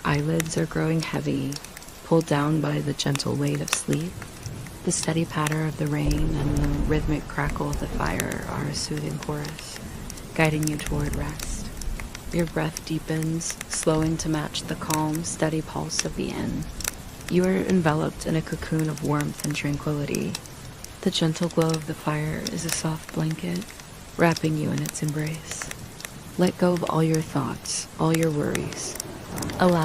eyelids are growing heavy, pulled down by the gentle weight of sleep. The steady patter of the rain and the rhythmic crackle of the fire are a soothing chorus, guiding you toward rest. Your breath deepens, slowing to match the calm, steady pulse of the inn. You are enveloped in a cocoon of warmth and tranquility. The gentle glow of the fire is a soft blanket, wrapping you in its embrace. Let go of all your thoughts, all your worries. Allow